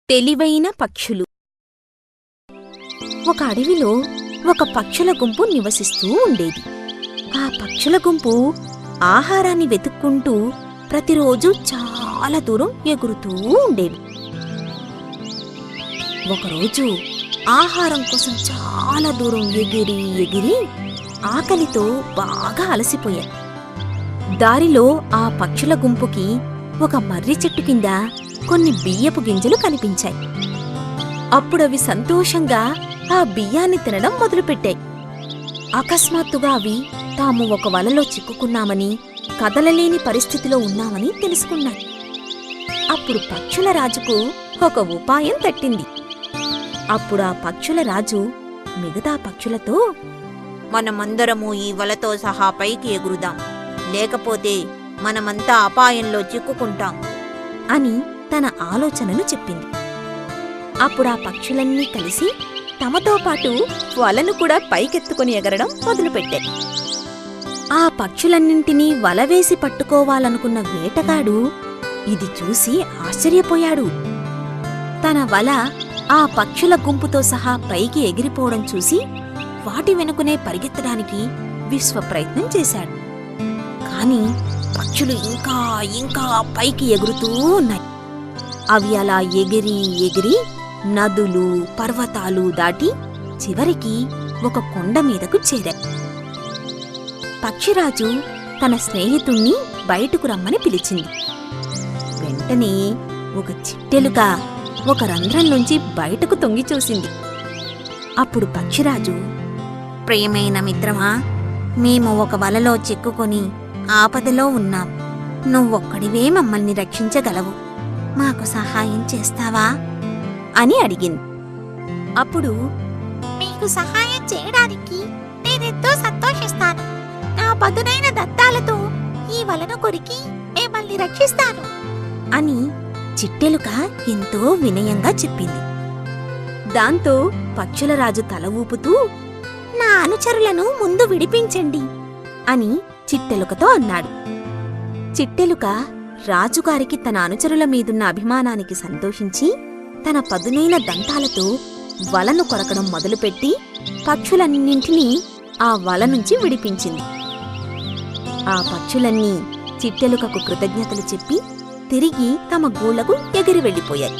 తెలివైన పక్షులు. ఒక అడవిలో ఒక పక్షుల గుంపు నివసిస్తూ ఉండేది. ఆ పక్షుల గుంపు ఆహారాన్ని వెతుక్కుంటూ ప్రతిరోజు చాలా దూరం ఎగురుతూ ఉండేవి. ఒకరోజు ఆహారం కోసం చాలా దూరం ఎగిరి ఎగిరి ఆకలితో బాగా అలసిపోయాయి. దారిలో ఆ పక్షుల గుంపుకి ఒక మర్రి చెట్టు కింద కొన్ని బియ్యపు గింజలు కనిపించాయి. అప్పుడవి సంతోషంగా ఆ బియ్యాన్ని తినడం మొదలుపెట్టాయి. అకస్మాత్తుగా అవి తాము ఒక వలలో చిక్కుకున్నామని, కదలలేని పరిస్థితిలో ఉన్నామని తెలుసుకున్నాయి. అప్పుడు పక్షుల రాజుకు ఒక ఉపాయం తట్టింది. అప్పుడు ఆ పక్షుల రాజు మిగతా పక్షులతో, మనమందరము ఈ వలతో సహా పైకి ఎగురుదాం, లేకపోతే మనమంతా అపాయంలో చిక్కుకుంటాం అని తన ఆలోచనను చెప్పింది. అప్పుడా పక్షులన్నీ కలిసి తమతో పాటు వలను కూడా పైకెత్తుకుని ఎగరడం మొదలుపెట్టాయి. ఆ పక్షులన్నింటినీ వలవేసి పట్టుకోవాలనుకున్న వేటగాడు ఇది చూసి ఆశ్చర్యపోయాడు. తన వల ఆ పక్షుల గుంపుతో సహా పైకి ఎగిరిపోవడం చూసి వాటి వెనుకనే పరిగెత్తడానికి విశ్వప్రయత్నం చేశాడు. కాని పక్షులు ఇంకా ఇంకా పైకి ఎగురుతూ ఉన్నాయి. అవి అలా ఎగిరి ఎగిరి నదులు, పర్వతాలు దాటి చివరికి ఒక కొండ మీదకు చేరాయి. పక్షిరాజు తన స్నేహితుణ్ణి బయటకు రమ్మని పిలిచింది. వెంటనే ఒక చిట్టెలుక ఒక రంధ్రంలోంచి బయటకు తొంగి చూసింది. అప్పుడు పక్షిరాజు, ప్రియమైన మిత్రమా, మేము ఒక వలలో చిక్కుకొని ఆపదలో ఉన్నాం. నువ్వొక్కడివే మమ్మల్ని రక్షించగలవు. మాకు సహాయం చేస్తావా అని అడిగింది. అప్పుడు, మీకు సహాయం చేయడానికి నేనెంతో సంతోషిస్తాను. నా పదునైన దంతాలతో ఈ వలను కొరికి మిమ్మల్ని రక్షిస్తాను అని చిట్టెలుక ఎంతో వినయంగా చెప్పింది. దాంతో పక్షుల రాజు తల ఊపుతూ, నా అనుచరులను ముందు విడిపించండి అని చిట్టెలుకతో అన్నాడు. చిట్టెలుక రాజుగారికి తన అనుచరుల మీదున్న అభిమానానికి సంతోషించి తన పదునైన దంతాలతో వలను కొరకడం మొదలుపెట్టి పక్షులన్నింటినీ ఆ వల నుంచి విడిపించింది. ఆ పక్షులన్నీ చిట్టెలుకకు కృతజ్ఞతలు చెప్పి తిరిగి తమ గూళ్లకు ఎగిరి వెళ్ళిపోయాయి.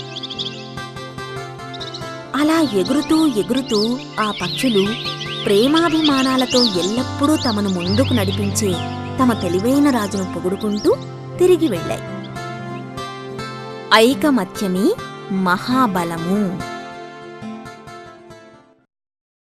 అలా ఎగురుతూ ఎగురుతూ ఆ పక్షులు ప్రేమాభిమానాలతో ఎల్లప్పుడూ తమను ముందుకు నడిపించే తమ తెలివైన రాజును పొగుడుకుంటూ తిరిగి వెళ్ళాయి. ఐకమత్యమే మహాబలము.